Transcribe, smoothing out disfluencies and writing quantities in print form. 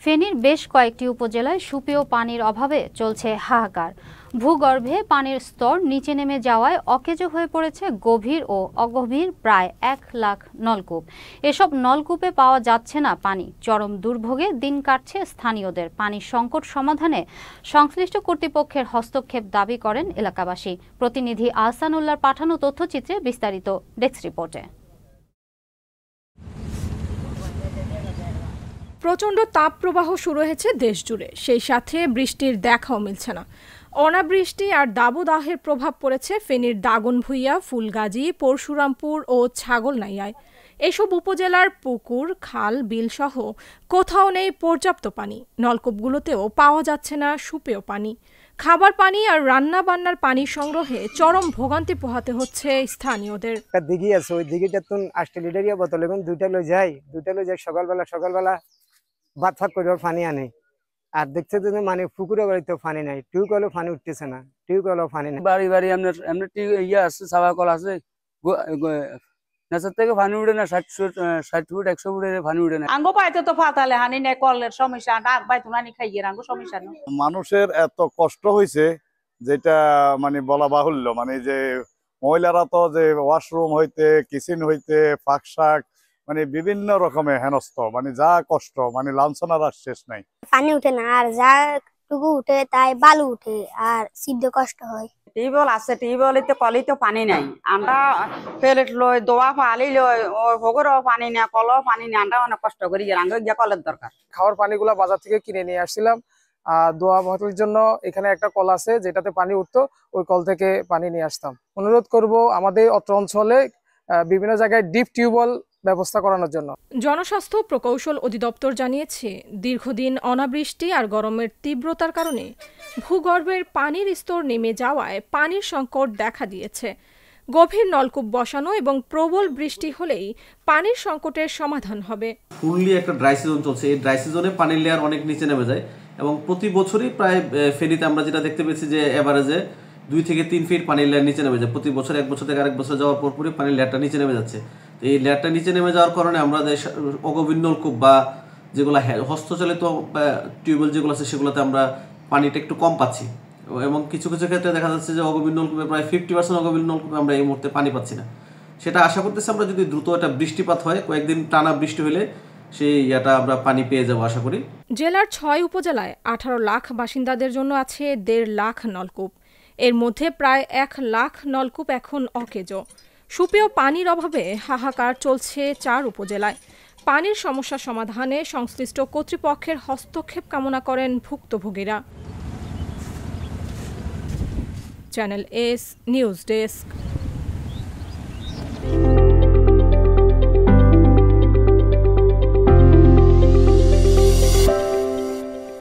ফেনীর বেশ কয়েকটি উপজেলায় সুপেয় পানির অভাবে চলছে হাহাকার। ভূগর্ভে পানির স্তর নিচে নেমে যাওয়ায় অকেজো হয়ে পড়েছে গভীর ও অগভীর প্রায় ১ লাখ নলকূপ। এসব নলকূপে পাওয়া যাচ্ছে না পানি। চরম দুর্ভোগে দিন কাটছে স্থানীয়দের। পানির সংকট সমাধানে সংশ্লিষ্ট কর্তৃপক্ষের হস্তক্ষেপ দাবি করেন এলাকাবাসী। প্রতিনিধি আহসানুল্লাহর পাঠানো তথ্যচিত্রে বিস্তারিত ডেস্ক রিপোর্টে। প্রচণ্ড তাপপ্রবাহ শুরু হয়েছে দেশ জুড়ে, সেই সাথে বৃষ্টির দেখাও মিলছে না। অনাবৃষ্টি আর দাবদাহের প্রভাব পড়েছে ফেনীর দাগনভূঞা, ফুলগাজী, পরশুরামপুর ও ছাগলনাইয়ায়। এসব উপজেলার পুকুর, খাল, বিল সহ কোথাও নেই পর্যাপ্ত পানি। নলকূপগুলোতেও পাওয়া যাচ্ছে না সুপেয় পানি। খাবার পানি আর রান্না বান্নার পানি সংগ্রহে চরম ভোগান্তি পোহাতে হচ্ছে স্থানীয়দের। একটা দিঘি আছে, ওই দিঘিটা তো 8 লিটারিয়া বোতল এখন দুইটা লই যাই সকালবেলা ভাত ফাত করে পানি আনে। আর দেখছে যে মানে পুকুরে বাড়িতে পানি নাই, টিউবওয়েলও পানি উঠতেছে না, টিউবওয়েলও পানি নাই। বাড়ি বাড়ি এমনি ইয়ে আছে, চাওয়া কল আছে, নেচার থেকে পানি উঠে না, 60 ফুট 100 ফুটের পানি উঠে না। আঙ্গো পাইতে তো ফাতালে হানি নাই, কলের সমস্যা, ডাক পাইতো না, খাইয়ে আঙ্গো সমস্যা নেই। মানুষের এত কষ্ট হয়েছে যেটা মানে বলা বাহুল্য। মানে যে মহিলারা তো যে ওয়াশরুম হইতে, কিচেন হইতে, ফাঁক শাক মানে বিভিন্ন রকমের হেনস্থ, মানে যা কষ্ট, মানে লাঞ্ছনার আর শেষ নাই। পানি উঠে না, আর যা টুকু উঠে তাই বালু উঠে, আর সিদ্ধ কষ্ট হয়। টিউবওয়েল আছে, টিউবওয়েলিতে কলেই তো পানি নাই। আমরা প্লেট লই, দোয়া পালি লই, ভোগরও পানি না, কলও পানি না, আমরা অনেক কষ্ট করি। আঙ্গো গিয়া কলের দরকার। খাওয়ার পানিগুলা বাজার থেকে কিনে নিয়ে আসছিলাম। দোয়া বোতলের জন্য এখানে একটা কল আছে যেটাতে পানি উঠতো, ওই কল থেকে পানি নিয়ে আসতাম। অনুরোধ করব আমাদের অত্র অঞ্চলে বিভিন্ন জায়গায় ডিপ টিউবওয়েল ব্যবস্থা করানোর জন্য। জনস্বাস্থ্য প্রকৌশল অধিদপ্তর জানিয়েছে, দীর্ঘদিন অনাবৃষ্টি আর গরমের তীব্রতার কারণে ভূগর্ভের পানির স্তর নেমে যাওয়ায় পানির সংকট দেখা দিয়েছে। গভীর নলকূপ বসানো এবং প্রবল বৃষ্টি হলেই পানির সংকটের সমাধান হবে। ফুললি একটা ড্রাই সিজন চলছে, এই ড্রাই সিজনে পানির লেয়ার অনেক নিচে নেমে যায় এবং প্রতি বছরই প্রায় ফেনীতে আমরা যেটা দেখতে পেয়েছি যে এভারেজে 2 থেকে 3 ফিট পানির লেয়ার নিচে নেমে যায়। প্রতি বছর 1 বছর থেকে আরেক বছর যাওয়ার পরপরই পানির লেয়ারটা নিচে নেমে যাচ্ছে। তো এই লেয়ারটা নিচে নেমে যাওয়ার কারণে আমরা যে অগভীর নলকূপ বা যেগুলো হস্তচালিত টিউবওয়েল যেগুলো আছে সেগুলোতে আমরা পানিটা একটু কম পাচ্ছি এবং কিছু কিছু ক্ষেত্রে দেখা যাচ্ছে যে অগভীর নলকূপে প্রায় 50% অগভীর নলকূপে আমরা এই মুহূর্তে পানি পাচ্ছি না। সেটা আশা করতেছি আমরা যদি দ্রুত একটা বৃষ্টিপাত হয়, কয়েকদিন টানা বৃষ্টি হলে সেই আমরা পানি পেয়ে যাবো আশা করি। জেলার 6 উপজেলায় 18 লাখ বাসিন্দাদের জন্য আছে 1.5 লাখ নলকূপ। এর মধ্যে প্রায় 1 লাখ নলকূপ এখন অকেজো। সুপেয় পানির অভাবে হাহাকার চলছে 4 উপজেলায়। পানির সমস্যা সমাধানে সংশ্লিষ্ট কর্তৃপক্ষের হস্তক্ষেপ কামনা করেন ভুক্তভোগীরা। Channel S news desk.